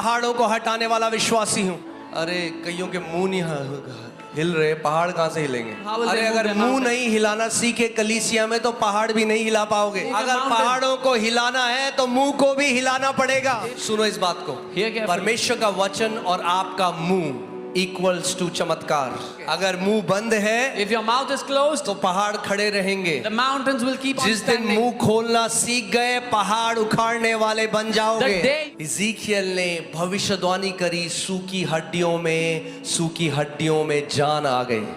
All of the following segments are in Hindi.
पहाड़ों को हटाने वाला विश्वासी हूँ। अरे कईयों के मुंह नहीं हिल रहे, पहाड़ कहाँ से हिलेंगे? अरे अगर मुंह नहीं हिलाना सीखे कलीसिया में तो पहाड़ भी नहीं हिला पाओगे। अगर पहाड़ों को हिलाना है तो मुंह को भी हिलाना पड़ेगा। सुनो इस बात को, परमेश्वर का वचन और आपका मुंह इक्वल्स टू चमत्कार। अगर मुंह बंद है, If your mouth is closed, तो पहाड़ खड़े रहेंगे। the mountains will keep on जिस दिन standing. मुंह खोलना सीख गए, पहाड़ उखाड़ने वाले बन जाओगे। The day- इज़ीकियल ने भविष्यवाणी करी, सूखी हड्डियों में जान आ गई।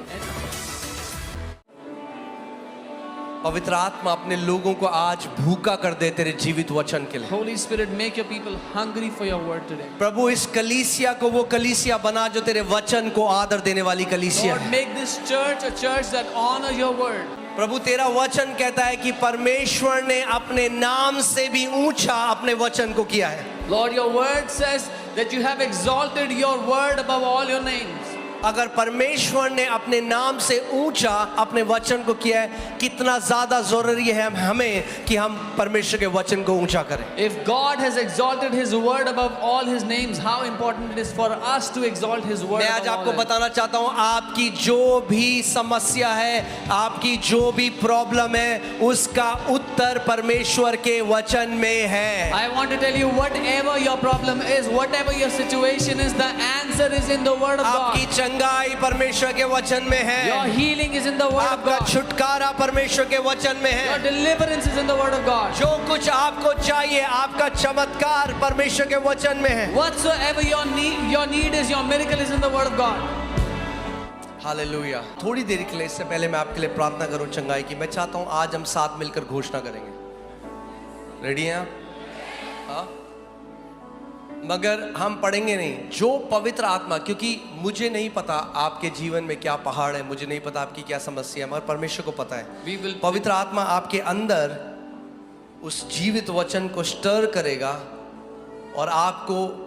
पवित्र आत्मा अपने लोगों को आज भूखा कर दे तेरे जीवित वचन के लिए। Holy Spirit, make your people hungry for your word today. प्रभु इस कलीसिया को वो कलीसिया बना जो तेरे वचन को आदर देने वाली कलीसिया Lord, है। make this church a church that honors your word. प्रभु तेरा वचन कहता है कि परमेश्वर ने अपने नाम से भी ऊंचा अपने वचन को किया है। Lord, your word says that you have exalted your word above all your names. अगर परमेश्वर ने अपने नाम से ऊंचा अपने वचन को किया है, कितना ज्यादा जरूरी है हमें कि हम परमेश्वर के वचन को ऊंचा करें। If God has exalted his word above all his names, how important it is for us to exalt his word मैं आज above आपको all else. बताना चाहता हूं, आपकी जो भी समस्या है, आपकी जो भी प्रॉब्लम है, उसका उत्तर परमेश्वर के वचन में है। I want to tell you, whatever your problem is, whatever your situation is, the answer is in the word of आपकी God. चंगाई परमेश्वर के वचन में है। Your healing is in the word of आपका God. छुटकारा परमेश्वर के वचन में Your है। deliverance is in the word of God. जो कुछ आपको चाहिए, आपका चमत्कार परमेश्वर के वचन में है। Whatsoever your need is, your miracle is in the word of God. Hallelujah. थोड़ी देर के लिए, इससे पहले मैं आपके लिए प्रार्थना करूं चंगाई की, मैं चाहता हूं आज हम साथ मिलकर घोषणा करेंगे। रेडी हैं आप? हाँ, मगर हम पढ़ेंगे नहीं, जो पवित्र आत्मा, क्योंकि मुझे नहीं पता आपके जीवन में क्या पहाड़ है, मुझे नहीं पता आपकी क्या समस्या है, मगर परमेश्वर को पता है। पवित्र आत्मा आपके अंदर उस जीवित वचन को स्टर करेगा और आपको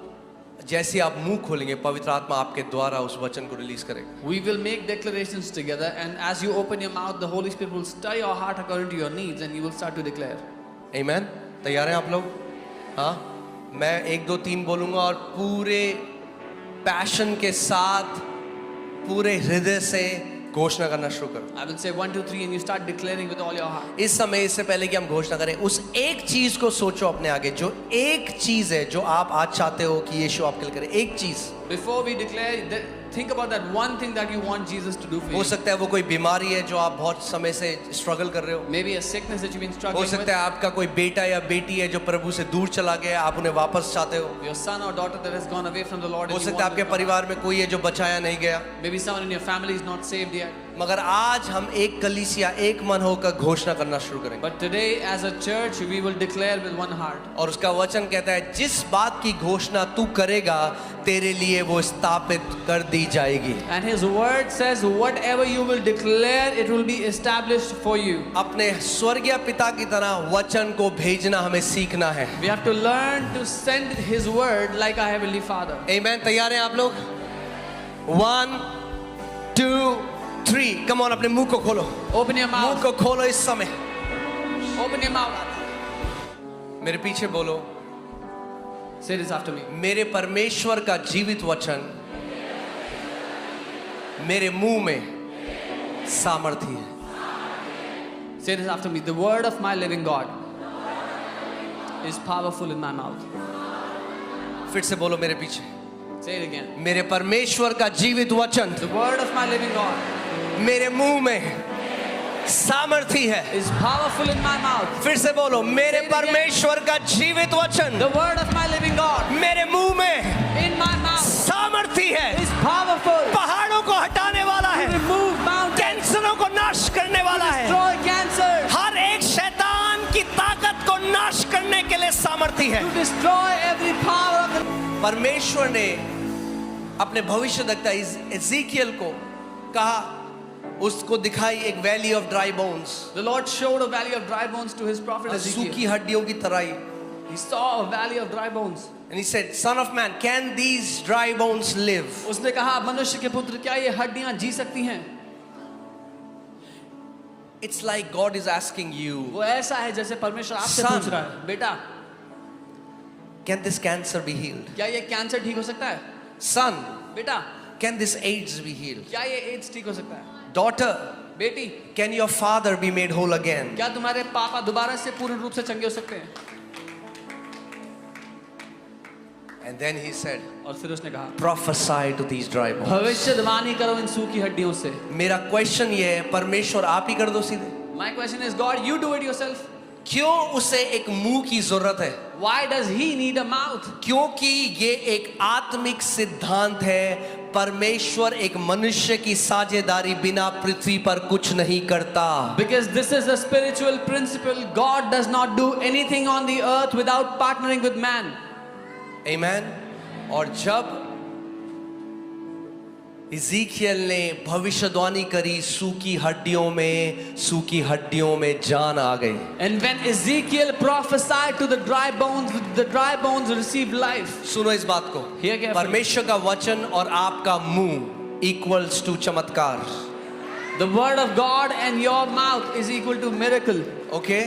जैसे आप मुंह खोलेंगे, पवित्र आत्मा आपके द्वारा उस वचन को रिलीज करेगा। We will make declarations together, and as you open your mouth, the Holy Spirit will stir your heart according to your needs, and you will start to declare. आमीन। तैयार हैं आप लोग? हाँ, मैं 1 2 3 बोलूंगा और पूरे पैशन के साथ, पूरे हृदय से घोषणा करना शुरू करो। I will say 1 2 3 and you start declaring with all your heart. इस समय, इससे पहले कि हम घोषणा करें, उस एक चीज को सोचो अपने आगे, जो एक चीज है जो आप आज चाहते हो कि यीशु आपके लिए करे। एक चीज। Before we declare, think about that one thing that you want Jesus to do for हो you. सकता है वो कोई बीमारी है जो आप बहुत समय से स्ट्रगल कर रहे हो। Maybe a sickness that you've been हो struggling with. सकता है आपका कोई बेटा या बेटी है जो प्रभु से दूर चला गया, आप उन्हें वापस चाहते हो। Your son or daughter that has gone away from the Lord. हो and you सकता है want आपके them to come परिवार में कोई है जो बचाया नहीं गया। back. Maybe someone in your family is not saved yet. मगर आज हम एक कलीसिया, एक मन होकर घोषणा करना शुरू करेंगे। But today, as a church, we will declare with one heart. और उसका वचन कहता है, जिस बात की घोषणा तू करेगा, तेरे लिए वो स्थापित कर दी जाएगी। And his word says, whatever you will declare, it will be established for you. अपने स्वर्गीय पिता की तरह वचन को भेजना हमें सीखना है। We have to learn to send his word like our heavenly Father. आमीन। तैयार हैं आप लोग? 1 2 3, कम ऑन, अपने मुंह को खोलो। Open your मुंह mouth. को खोलो इस समय। Open your mouth. मेरे पीछे बोलो, Say this after me. मेरे परमेश्वर का जीवित वचन मेरे मुंह में सामर्थ्य है। Say this after me. The word of my living God is powerful in my mouth. फिर से बोलो मेरे पीछे, Say it again. मेरे परमेश्वर का जीवित वचन The word of my living God मेरे मुंह में सामर्थ्य है। is powerful in my mouth. फिर से बोलो, मेरे परमेश्वर का जीवित वचन The word of my living God मेरे मुंह में in my mouth सामर्थ्य है। is powerful. पहाड़ों को हटाने वाला है, Remove mountains. कैंसरों को नाश करने वाला है, Destroy cancer. हर एक शैतान की ताकत को नाश करने के लिए सामर्थ्य है। To destroy every power of the परमेश्वर ने अपने भविष्यद्वक्ता एज़ेकियल को कहा, उसको दिखाई एक valley of dry bones, The Lord showed a valley of dry bones to his prophet Ezekiel. सूखी हड्डियों की तरह। He saw a valley of dry bones. And he said, Son of man, can these dry bones live? उसने कहा, मनुष्य के पुत्र, क्या ये हड्डियां जी सकती हैं? It's like God is asking you, वो ऐसा है जैसे परमेश्वर आपसे Son. पूछ रहा है, बेटा, can this cancer be healed? क्या ये कैंसर ठीक हो सकता है? Son, बेटा, can this AIDS be healed? क्या ये एड्स ठीक हो सकता है? Daughter, बेटी, can your father be made whole again? क्या तुम्हारे पापा दोबारा से पूर्ण रूप से चंगे हो सकते हैं? And then he said, और फिर उसने कहा, prophesy to these dry bones. भविष्यवाणी करो इन सूखी हड्डियों से. मेरा क्वेश्चन ये है, परमेश्वर आप ही कर दो सीधे. My question is, God, you do it yourself. क्यों उसे एक मुंह की जरूरत है? Why does he need a mouth? क्योंकि ये एक आत्मिक सिद्धांत है. परमेश्वर एक मनुष्य की साझेदारी बिना पृथ्वी पर कुछ नहीं करता. Because this is a spiritual principle. God does not do anything on the earth without partnering with man. Amen. और जब इज़ीकियल ने भविष्यवाणी करी, सूखी हड्डियों में जान आ गई. And when Ezekiel prophesied to the dry bones received life. सुनो इस बात को. Hear carefully. परमेश्वर का वचन और आपका मुंह इक्वल्स टू चमत्कार. The word of God and your mouth is equal to miracle. Okay,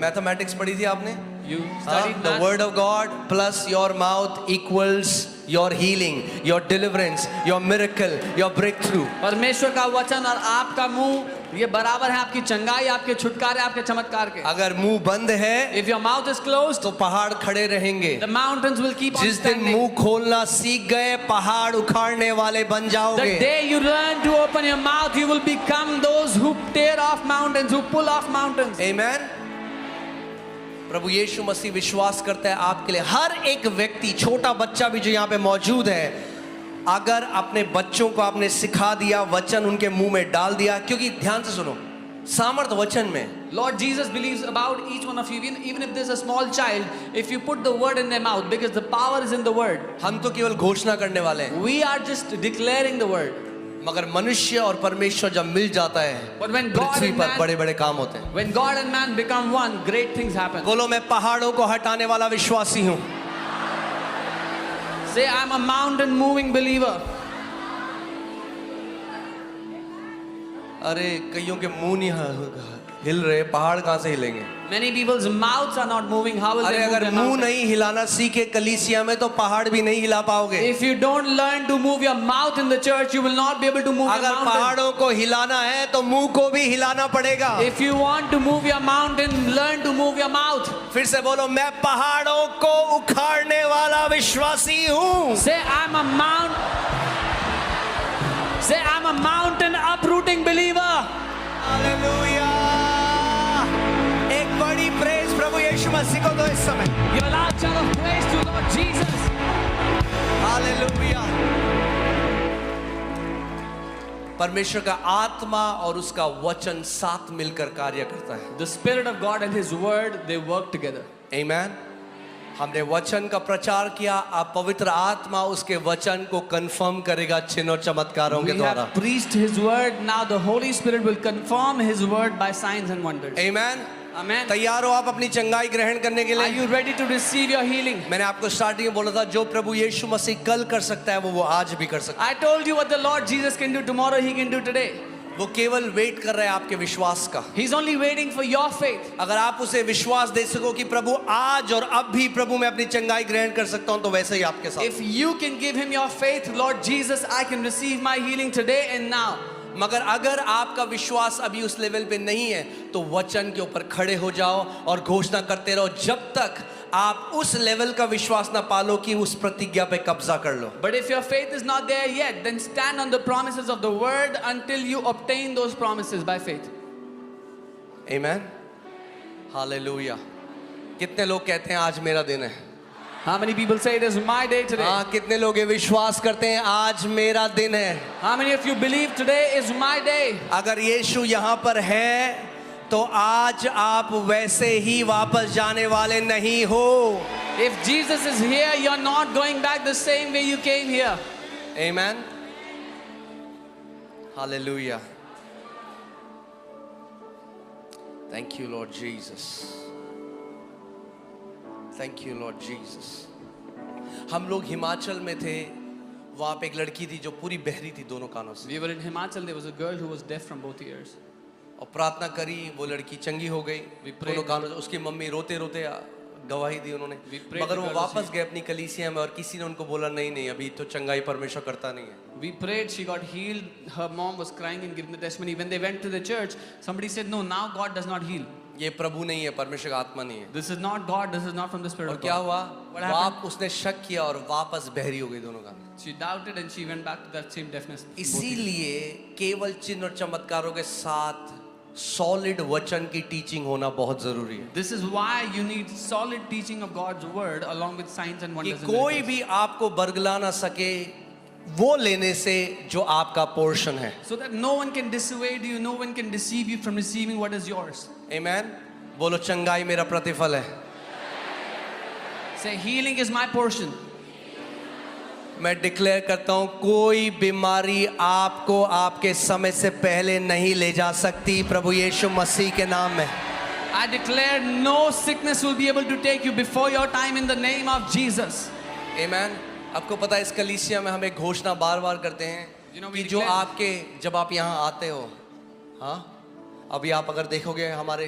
mathematics पढ़ी थी आपने? You studied The math. word of God plus your mouth equals your healing, your deliverance, your miracle, your breakthrough. परमेश्वर का वचन और आपका मुंह ये बराबर है आपकी चंगाई, आपके छुटकारे, आपके चमत्कार के. अगर मुंह बंद है If your mouth is closed, तो पहाड़ खड़े रहेंगे. the mountains will keep on जिस दिन standing. मुंह खोलना सीख गए, पहाड़ उखाड़ने वाले बन The जाओगे. day you learn to open your mouth, you will become those who tear off mountains, who pull off mountains. Amen. प्रभु यीशु मसीह विश्वास करता है आपके लिए. हर एक व्यक्ति, छोटा बच्चा भी जो यहाँ पे मौजूद है, अगर अपने बच्चों को आपने सिखा दिया, वचन उनके मुंह में डाल दिया, क्योंकि ध्यान से सुनो, सामर्थ वचन में. Lord Jesus believes about each one of you, even if there's a small child, if you put the word in their mouth, because the power is in the word. हम तो केवल घोषणा करने वाले हैं. We are just declaring the word. मगर मनुष्य और परमेश्वर जब मिल जाता है, But when God Prithvi and पर man, बड़े बड़े काम होते हैं. when God and man become one, great things happen. बोलो, मैं पहाड़ों को हटाने वाला विश्वासी हूँ. Say, I'm a mountain moving believer. अरे कईयों के मुंह नहीं हिल रहे, पहाड़ कहाँ से हिलेंगे? Many people's mouths are not moving. How will अरे they move अगर their मुंह mouth? नहीं हिलाना सीखे कलीसिया में, तो पहाड़ भी नहीं हिला पाओगे. If you don't learn to move your mouth in the church, you will not be able to move your अगर mountain. पहाड़ों को हिलाना है तो मुंह को भी हिलाना पड़ेगा. If you want to move your mountain, learn to move your mouth. फिर से बोलो, मैं पहाड़ों को उखाड़ने वाला विश्वासी हूँ. Say, I'm a mountain uprooting believer. Hallelujah. एक बड़ी प्रेज प्रभु यीशु मसीह को दो इस समय. Give a loud shout of praise to Lord Jesus. Hallelujah. परमेश्वर का आत्मा और उसका वचन साथ मिलकर कार्य करता है. The Spirit of God and His Word, they work together. आमेन. हमने वचन का प्रचार किया, अब पवित्र आत्मा उसके वचन को कंफर्म करेगा चिन्ह और चमत्कारों के We द्वारा. have preached His Word. Now the Holy Spirit will confirm His Word by signs and wonders. Amen. Amen. तैयार हो आप अपनी चंगाई ग्रहण करने के Are लिए? you ready to receive your healing? मैंने आपको स्टार्टिंग में बोला था, जो प्रभु यीशु मसीह कल कर सकता है वो आज भी कर सकता I told you what the Lord Jesus can do tomorrow, He can do today. है. वो केवल वेट कर रहा है आपके विश्वास का. He's only waiting for your faith. अगर आप उसे विश्वास दे सको कि प्रभु आज और अब भी प्रभु मैं अपनी चंगाई ग्रहण कर सकता हूं, तो वैसे ही आपके साथ. If you can give Him your faith, Lord Jesus, I can receive my healing today and now. मगर अगर आपका विश्वास अभी उस लेवल पे नहीं है, तो वचन के ऊपर खड़े हो जाओ और घोषणा करते रहो जब तक आप उस लेवल का विश्वास ना पालो कि उस प्रतिज्ञा पे कब्जा कर लो. But if your faith is not there yet, then stand on the promises of the word until you obtain those promises by faith. Amen. Hallelujah. कितने लोग कहते हैं आज मेरा दिन है? How many people say it is my day today? हाँ, कितने लोग ये विश्वास करते हैं आज मेरा दिन है? How many of you believe today is my day? अगर यीशु यहाँ पर है तो आज आप वैसे ही वापस जाने वाले नहीं हो. If Jesus is here, you're not going back the same way you came here. Amen. Hallelujah. Thank you, Lord Jesus. Thank you, Lord Jesus. हम लोग हिमाचल में थे, वहाँ पे एक लड़की थी जो पूरी बहरी थी दोनों कानों से. We were in Himachal. There was a girl who was deaf from both ears. और प्रार्थना करी, वो लड़की चंगी हो गई We prayed. दोनों कानों से. उसकी मम्मी रोते रोते गवाही दी उन्होंने, We prayed मगर वो because वापस गए अपनी कलीसिया में और किसी ने उनको बोला नहीं नहीं अभी तो चंगाई परमेश्वर करता नहीं है. We prayed, she got healed. Her mom was crying and giving the testimony. When they went to the church, somebody said, no, now God does not heal. ये प्रभु नहीं है, परमेश्वर का आत्मा नहीं है. This is not God, this is not from the Spirit और of क्या God. हुआ? What happened? उसने शक किया और वापस बहरी हो गई दोनों का. She doubted and she went back to that same deafness. इसीलिए केवल चिन्ह और चमत्कारों के साथ सॉलिड वचन की टीचिंग होना बहुत जरूरी है. This is why you need solid teaching of God's word along with signs and कि wonders. and कोई miracles. भी आपको बरगला ना सके वो लेने से जो आपका पोर्शन है. So that no one can dissuade you, no one can deceive you from receiving what is yours. आमेन. बोलो चंगाई मेरा प्रतिफल है. Say, healing is my portion. मैं डिक्लेयर करता हूं कोई बीमारी आपको आपके समय से पहले नहीं ले जा सकती प्रभु यीशु मसीह के नाम में. I declare no sickness will be able to take you before your time in the name of Jesus. आमेन. आपको पता है इस कलीसिया में हम एक घोषणा बार बार करते हैं You know, कि we जो declare- आपके जब आप यहाँ आते हो, हाँ अभी आप अगर देखोगे हमारे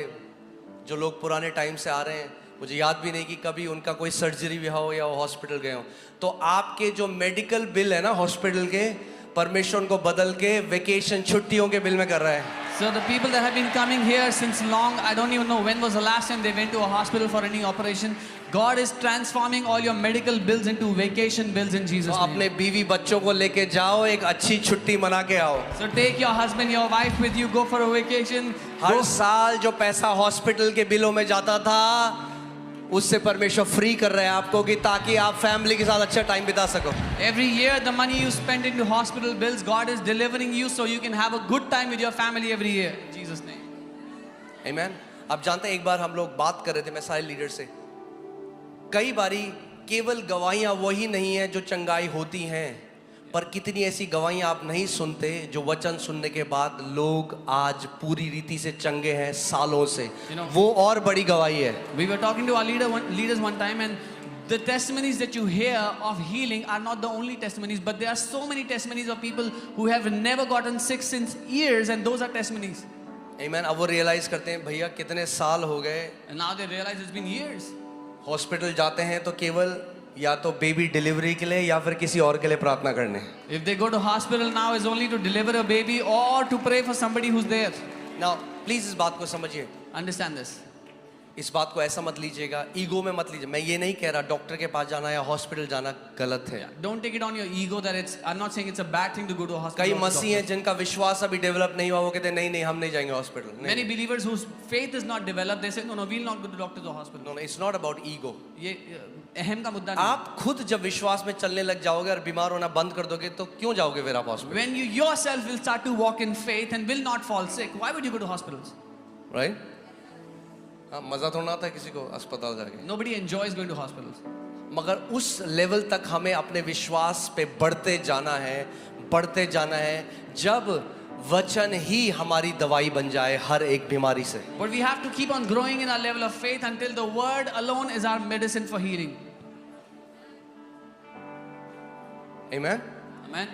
जो लोग पुराने टाइम से आ रहे हैं, मुझे याद भी नहीं कि कभी उनका कोई सर्जरी भी हो या वो हॉस्पिटल गए हो, तो आपके जो मेडिकल बिल है ना हॉस्पिटल के, परमेश्वर उनको बदल के वेकेशन छुट्टियों के बिल में कर रहा है. So the people that have been coming here since long, I don't even know when was the last time they went to a hospital for any operation. God is transforming all your medical bills into vacation bills in तो Jesus' अपने name. बीवी बच्चों को लेके जाओ, एक अच्छी छुट्टी मना के आओ. So take your husband, your wife with you, go for a vacation. Her Go. साल जो पैसा हॉस्पिटल के बिलों में जाता था उससे परमेश्वर फ्री कर रहे हैं आपको कि ताकि आप फैमिली के साथ अच्छा टाइम बिता सको. Every year the money you spend into hospital bills, God is delivering you so you can have a good time with your family every year. In Jesus' name. आमेन. आप जानते हैं एक बार हम लोग बात कर रहे थे मैं सारे लीडर से, कई बारी केवल गवाहियां वही नहीं है जो चंगाई होती हैं, पर कितनी ऐसी गवाहियां आप नहीं सुनते जो वचन सुनने के बाद लोग आज पूरी रीति से चंगे हैं सालों से. You know- वो और बड़ी गवाही है. We were talking to our leaders one time, and the testimonies that you hear of healing are not the only testimonies, but there are so many testimonies of people who have never gotten sick since years, and those are testimonies. आमेन. अब वो रियलाइज करते हैं भैया कितने साल हो गए And now they realize it's been years. Hospital जाते हैं तो केवल या तो बेबी डिलीवरी के लिए या फिर किसी और के लिए प्रार्थना करने. If they go to hospital now, is only to deliver a baby or to pray for somebody who's there. Now please इस बात को समझिए, Understand this. इस बात को ऐसा मत लीजिएगा, ईगो में मत लीजिए. मैं ये नहीं कह रहा डॉक्टर के पास जाना या हॉस्पिटल जाना गलत है. Don't take it on your ego that it's. I'm not saying it's a bad thing to go to a hospital. कई or to मसीह हैं doctor. जिनका विश्वास अभी डेवलप नहीं हुआ, वो कहते हैं नहीं नहीं हम नहीं जाएंगे hospital. Many believers whose faith is not developed, they say no, we'll not go to doctors or hospital. No, it's not about ego. ये अहम का मुद्दा नहीं. आप खुद जब विश्वास में चलने लग जाओगे और बीमार होना बंद कर दोगे तो क्यों जाओगे फिर आप hospital? When you yourself will start to walk in faith and will not fall sick, why would you go to hospitals? Right. हाँ, मजा थोड़ा ना आता है किसी को अस्पताल जाके, Nobody enjoys going to hospitals. मगर उस लेवल तक हमें अपने विश्वास पे बढ़ते जाना है जब वचन ही हमारी दवाई बन जाए हर एक बीमारी से. But we have to keep on growing in our level of faith until the word alone is our medicine for healing. Amen. Amen.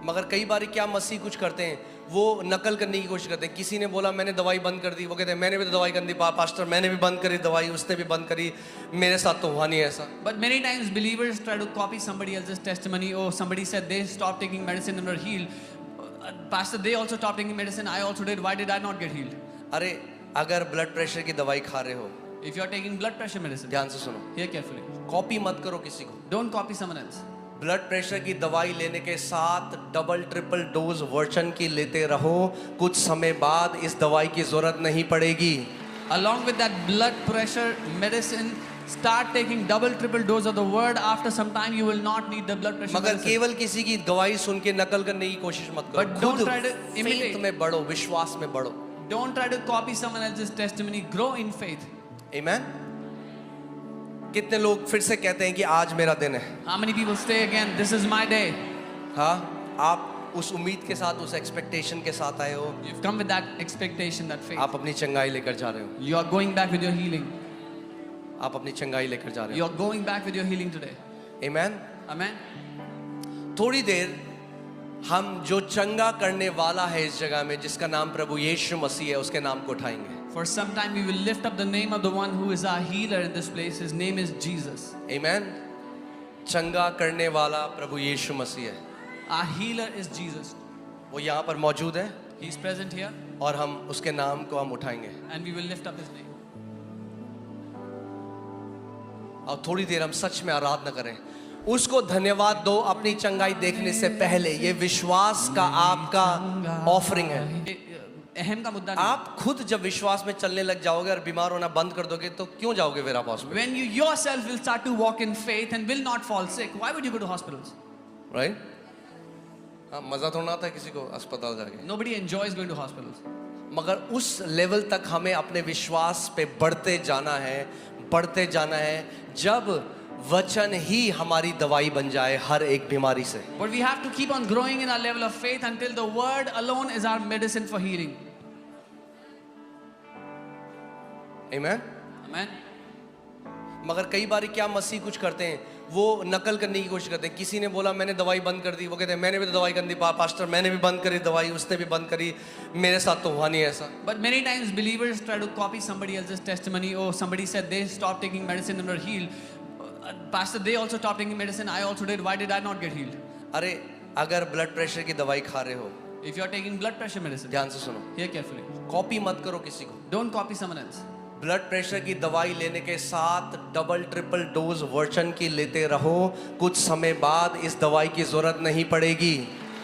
मगर कई बार क्या मसीह कुछ करते हैं, वो नकल करने की कोशिश करते हैं. किसी ने बोला मैंने दवाई बंद कर दी, वो कहते हैं मैंने भी तो दवाई कर दी पास्टर, मैंने भी बंद करी दवाई, उसने भी बंद करी, मेरे साथ तो हुआ नहीं ऐसा. But many times believers try to copy somebody else's testimony. Oh, somebody said they stopped taking medicine and were healed. Pastor, they also stopped taking medicine. I also did. Why did I not get healed? अरे अगर ब्लड प्रेशर की दवाई खा रहे हो, If you are taking blood pressure medicine, ध्यान से सुनो, hear carefully. कॉपी मत करो किसी को. Don't copy someone else. Blood pressure की दवाई लेने के साथ डबल ट्रिपल डोज वचन की लेते रहो, कुछ समय बाद इस दवाई की जरूरत नहीं पड़ेगी. Along with that blood pressure medicine, start taking double, triple dose of the word. After some time, you will not need the blood pressure मगर medicine. केवल किसी की गवाही सुन के नकल करने की कोशिश मत करो. But don't खुद try to imitate. faith में बढ़ो, विश्वास में बढ़ो. Don't try to copy someone else's testimony. Grow in faith. आमेन. कितने लोग फिर से कहते हैं कि आज मेरा दिन है. How many people say again, this is my day? हाँ, आप उस उम्मीद के साथ, उस एक्सपेक्टेशन के साथ आए हो, You've come with that expectation, that faith. आप अपनी चंगाई लेकर जा रहे हो. You are going back with your healing. आप अपनी चंगाई लेकर जा रहे You are going back with your healing today. हो. आमेन. Amen. थोड़ी देर हम जो चंगा करने वाला है इस जगह में, जिसका नाम प्रभु यीशु मसीह है, उसके नाम को उठाएंगे. For some time we will lift up the name of the one who is our healer in this place. His name is Jesus. Amen. चंगा करने वाला प्रभु यीशु मसीह है, Our healer is Jesus. वो यहाँ पर मौजूद है He is present here और हम उसके नाम को हम उठाएंगे। and we will lift up his name. और थोड़ी देर हम सच में आराधना करें, उसको धन्यवाद दो अपनी चंगाई देखने से पहले। ये विश्वास का आपका ऑफरिंग है। अहम का मुद्दा नहीं। आप खुद जब विश्वास में चलने लग जाओगे और बीमार होना बंद कर दोगे तो क्यों जाओगे फिर आप hospital? When you yourself will start to walk in faith and will not fall sick, why would you go to hospitals? Right? हाँ, मजा थोड़ा आता है किसी को अस्पताल जाके, Nobody enjoys going to hospitals. मगर उस लेवल तक हमें अपने विश्वास पे बढ़ते जाना है जब वचन ही हमारी दवाई बन जाए हर एक बीमारी से। But we have to keep on growing in our level of faith until the word alone is our medicine for healing. Amen? Amen. मगर कई बार क्या मसीह कुछ करते हैं, वो नकल करने की कोशिश करते हैं। किसी ने बोला मैंने दवाई बंद कर दी, वो कहते हैं मैंने भी तो दवाई कर दी पास्टर, मैंने भी बंद करी दवाई, उसने भी बंद करी, मेरे साथ तो हुआ नहीं ऐसा। But many times believers try to copy somebody else's testimony. Oh, somebody said they stopped taking medicine and were healed. Pastor, they also stopped taking medicine. I also did. Why did I not get healed? अरे अगर ब्लड प्रेशर की दवाई खा रहे हो, If you are taking blood pressure medicine, ध्यान से सुनो, hear carefully. कॉपी मत करो किसी को। Don't copy someone else. Blood pressure की दवाई लेने के साथ डबल ट्रिपल डोज वचन की लेते रहो, कुछ समय बाद इस दवाई की जरूरत नहीं पड़ेगी।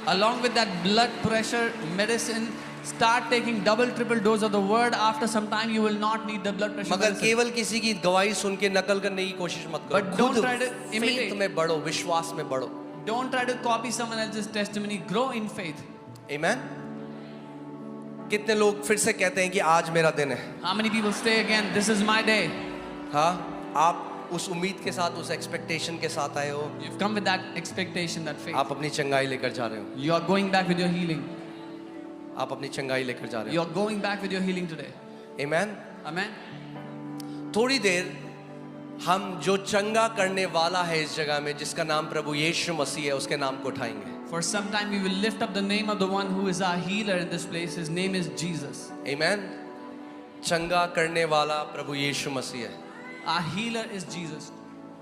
Along with that blood pressure medicine, start taking double triple dose of the word. After some time you will not need the blood pressure मगर medicine. केवल किसी की दवाई सुन के नकल करने की कोशिश मत करो। But don't खुद try to imitate. faith में बढ़ो, विश्वास में बढ़ो। Don't try to copy someone else's testimony. Grow in faith. Amen? कितने लोग फिर से कहते हैं कि आज मेरा दिन है? How many people say again, this is my day? हाँ, आप उस उम्मीद के साथ, उस एक्सपेक्टेशन के साथ आए हो, You've come with that expectation, that faith. आप अपनी चंगाई लेकर जा रहे हो, You are going back with your healing. आप अपनी चंगाई लेकर जा रहे You हो। are going back with your healing today. Amen? Amen. थोड़ी देर हम जो चंगा करने वाला है इस जगह में, जिसका नाम प्रभु यीशु मसीह है, उसके नाम को उठाएंगे। For some time we will lift up the name of the one who is our healer in this place. His name is Jesus. Amen? चंगा करने वाला प्रभु यीशु मसीह है, Our healer is Jesus.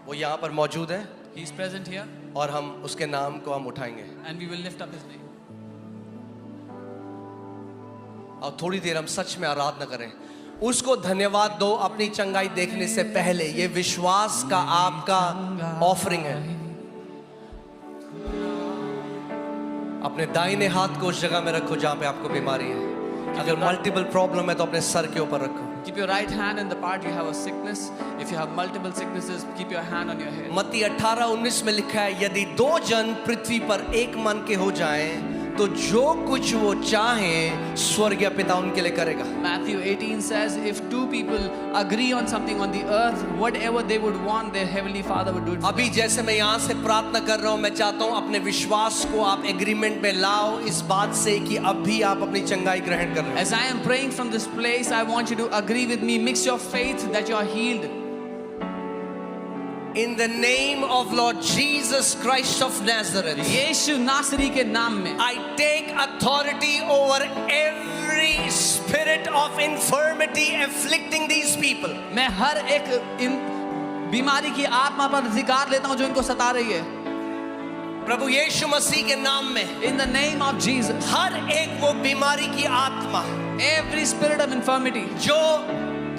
वो यहाँ पर मौजूद है He is present here और हम उसके नाम को हम उठाएंगे। and we will lift up his name. और थोड़ी देर हम सच में आराधना करें, उसको धन्यवाद दो अपनी चंगाई देखने से पहले। ये विश्वास का आपका ऑफरिंग है। अपने दाहिने हाथ को उस जगह में रखो जहां पे आपको बीमारी है। अगर मल्टीपल प्रॉब्लम है तो अपने सर के ऊपर रखो। Keep your right hand in the part you have a sickness. If you have multiple sicknesses, keep your hand on your head. मत्ती 18:19 में लिखा है, यदि दो जन पृथ्वी पर एक मन के हो जाएं तो जो कुछ वो चाहें स्वर्गीय पिता उनके लिए करेगा। Matthew 18 says, if two people agree on something on the earth, whatever they would want, their heavenly Father would do it. अभी जैसे मैं यहाँ से प्रार्थना कर रहा हूँ, मैं चाहता हूँ अपने विश्वास को आप एग्रीमेंट में लाओ इस बात से कि अब भी आप अपनी चंगाई ग्रहण कर रहे हैं। As I am praying from this place, I want you to agree with me. Mix your faith that you are healed. In the name of Lord Jesus Christ of Nazareth, यीशु नासरी के नाम में I take authority over every spirit of infirmity afflicting these people. मैं हर एक इन बीमारी की आत्मा पर अधिकार लेता हूँ जो इनको सता रही है। प्रभु यीशु मसीह के नाम में In the name of Jesus, हर एक वो बीमारी की आत्मा every spirit of infirmity जो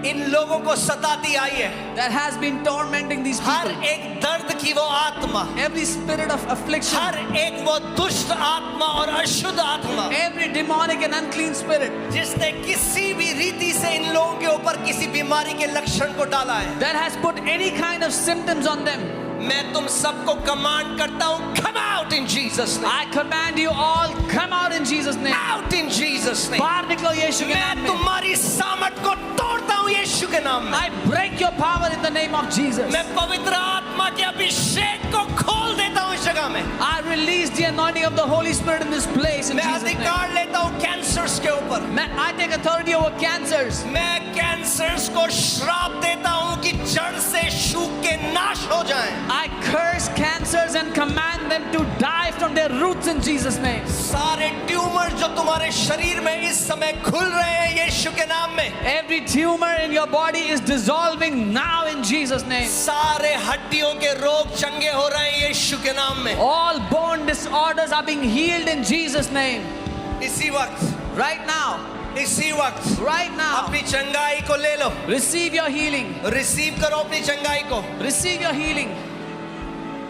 इन लोगों को सताती आई है, that has been tormenting these her people, एक दर्द की वो आत्मा, every spirit of affliction, हर एक वो दुष्ट आत्मा और अशुद्ध आत्मा every demonic and unclean spirit जिसने किसी भी रीति से इन लोगों के ऊपर किसी बीमारी के लक्षण को डाला है, that has put any kind of symptoms on them, मैं तुम सबको कमांड करता हूँ, come out in Jesus name, I command you all, come out in Jesus name. out in Jesus name। बाहर निकलो यीशु के नाम मैं में। तुम्हारी सामर्थ को तोड़ता हूँ यीशु के नाम में। I break your power in the name of Jesus. मैं पवित्र आत्मा के अभिषेक को खोल देता हूँ इस जगह में। I release the anointing of the Holy Spirit in this place in मैं Jesus' name. अधिकार लेता हूँ कैंसर्स के ऊपर। I take authority over cancers. मैं कैंसर्स को श्राप देता हूँ कि जड़ से सूख के नाश हो जाएं। I curse cancers and command them to die from their roots in Jesus' name. सारे ट्यूमर जो तुम्हारे शरीर में इस समय खुल रहे हैं यीशु के नाम में, Every tumor in your body is dissolving now in Jesus' name. सारे हड्डियों के रोग चंगे हो रहे हैं यीशु के नाम में। All bone disorders are being healed in Jesus' name. इसी वक्त, Right now, इसी वक्त right now, अपनी चंगाई को ले लो, receive your healing. रिसीव करो अपनी चंगाई को। Receive your healing.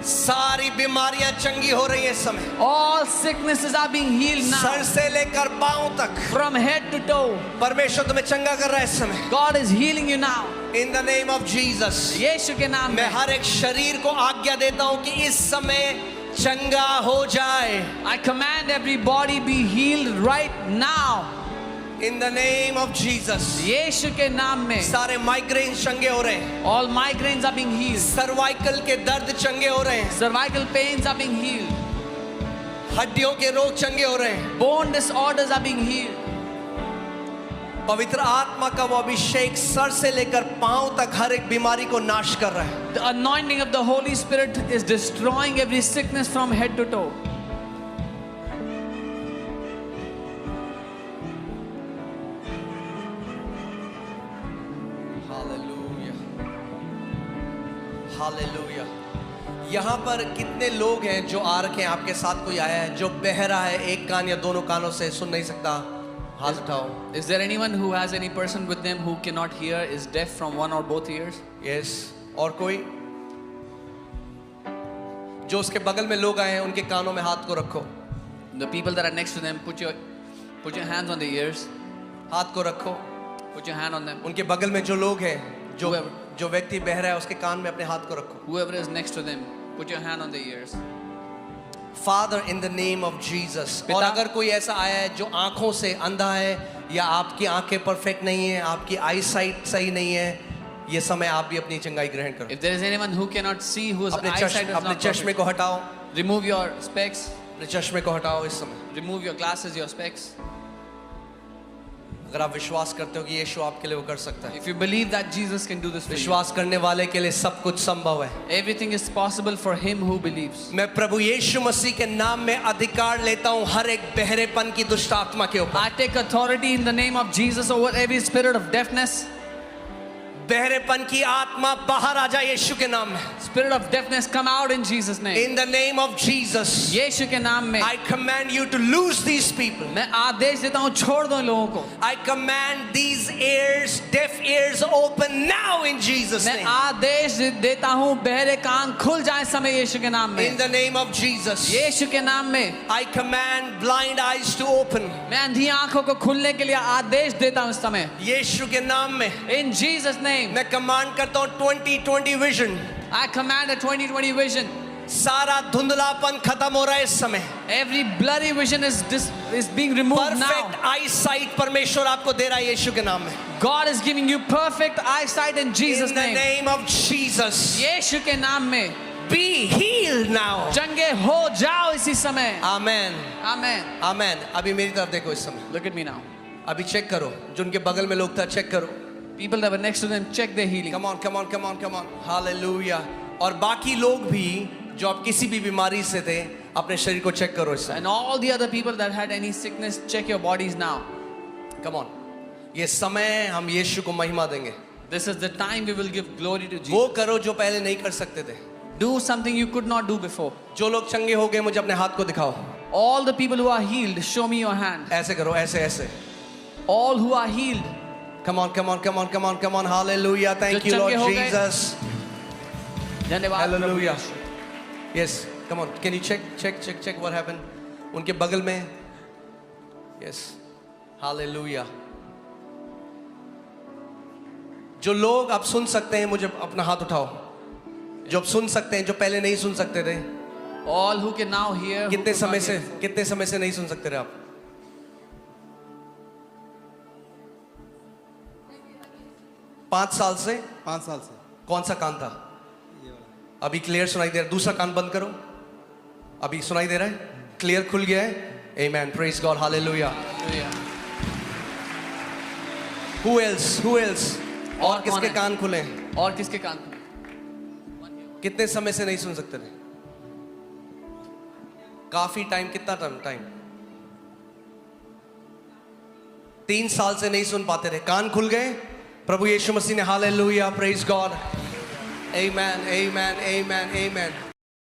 सारी बीमारियां चंगी हो रही है इस समय, All sicknesses are being healed sir now. से लेकर पांव तक From head to toe, परमेश्वर तुम्हें चंगा कर रहा है इस समय। God is healing you now. In the name of Jesus यीशु के नाम मैं में हर एक शरीर को आज्ञा देता हूं कि इस समय चंगा हो जाए। I command every body be healed right now. In the name of Jesus यीशु के नाम में सारे माइग्रेन चंगे हो रहे हैं, all migraines are being healed. Cervical के दर्द चंगे हो रहे हैं, Cervical pains are being healed. हड्डियों के रोग चंगे हो रहे हैं। Bone disorders are being healed. पवित्र आत्मा का वो अभिषेक सर से लेकर पांव तक हर एक बीमारी को नाश कर रहा है। The anointing of the Holy Spirit is destroying every sickness from head to toe. Hallelujah, hallelujah. यहाँ पर कितने लोग हैं जो आ रखे हैं, आपके साथ कोई आया है जो बहरा है, एक कान या दोनों कानों से सुन नहीं सकता? हाथ उठाओ। Is there anyone who has any person with them who cannot hear, is deaf from one or both ears? Yes. और कोई जो उसके बगल में लोग आए हैं उनके कानों में हाथ को रखो, The people that are next to them, put your hands on the ears. हाथ को रखो। Put your hand on them. उनके बगल में जो लोग हैं, जो Whoever. जो व्यक्ति बहरा है उसके कान में अपने हाथ को रखो। Whoever is next to them, put your hand on the ears. Father in the name of Jesus. और पिता- अगर कोई ऐसा आया है जो आंखों से अंधा है या आपकी आंखें परफेक्ट नहीं है, आपकी आई साइट सही नहीं है, ये समय आप भी अपनी चंगाई ग्रहण करो। If there is anyone who cannot see, whose अपने eyesight is अपने not चश्मे perfect, को हटाओ, remove your specs. अपने चश्मे को हटाओ इस समय। Remove your glasses, your specs. अगर आप विश्वास करते हो कि यीशु आपके लिए वो कर सकता है, If you believe that Jesus can do this for you, विश्वास करने वाले के लिए सब कुछ संभव है। everything is possible for him who believes. मैं प्रभु यीशु मसीह के नाम में अधिकार लेता हूँ हर एक बहरेपन की दुष्ट आत्मा के ऊपर। I take authority in the name of Jesus over every spirit of deafness. बहरेपन की आत्मा बाहर आ जाए यीशु के नाम में। Spirit of deafness, come out in Jesus' name. In the name of Jesus यीशु के नाम में I command you to lose these people. मैं आदेश देता हूँ, छोड़ दो इन लोगों को। I command these ears, deaf ears, open now in Jesus' मैं name. आदेश देता हूँ, बहरे कान खुल जाए समय यीशु के नाम In में। the name of Jesus, यीशु के नाम में I command blind eyes to open. मैं अंधी आंखों को खुलने के लिए आदेश देता हूँ इस समय। यीशु के नाम में In Jesus' name, मैं कमांड करता हूँ 2020 vision. I command a 2020 vision. सारा धुंधलापन खत्म हो रहा है इस समय। Every blurry vision is being removed perfect now. I site परमेश्वर आपको दे रहा है यीशु के नाम में। God is giving you perfect eyesight in Jesus' In the name. name of Jesus, यीशु के नाम में be healed now. चंगे हो जाओ इसी समय। Amen. Amen. Amen. अभी मेरी तरफ देखो इस समय। Look at me now. अभी चेक करो, जो उनके बगल में लोग था चेक करो। People that were next to them, check their healing. Come on, come on, come on, come on. Hallelujah. और बाकी लोग भी जो आप किसी भी बीमारी से थे, अपने शरीर को चेक करो इस समय। And all the other people that had any sickness, check your bodies now. Come on. ये समय हम यीशु को महिमा देंगे। This is the time we will give glory to वो Jesus. करो जो पहले नहीं कर सकते थे। Do something you could not do before. जो लोग चंगे हो गए मुझे अपने हाथ को दिखाओ। All the people who are healed, show me your hand. ऐसे करो, ऐसे ऐसे। All who are healed, Come on, come on, come on, come on, come on. Hallelujah. Thank you, जो Lord चंगे हो गए। Jesus. धन्यवाद प्रभु Hallelujah. Yeshu. Yes. Come on. Can you check what happened? उनके बगल में। Yes. Hallelujah. जो लोग आप सुन सकते हैं मुझे अपना हाथ उठाओ। जो आप सुन सकते हैं, जो पहले नहीं सुन सकते थे। All who can now hear. who कितने could not समय hear. से नहीं सुन सकते थे आप? पाँच साल से। 5 साल से कौन सा कान था? ये वाला। अभी क्लियर सुनाई दे रहा है। दूसरा कान बंद करो। अभी सुनाई दे रहा है? क्लियर खुल गया है? Amen. Praise God. Hallelujah. Hallelujah. Who else? Who else? और और किसके कौन है? कान खुले हैं? और किसके कान खुले? कितने समय से नहीं सुन सकते थे? काफी टाइम, कितना टाइम? 3 साल से नहीं सुन पाते थे, कान खुल गए प्रभु यीशु मसीह ने। हालेलुया, प्रेज गॉड, आमेन, आमेन, आमेन, आमेन।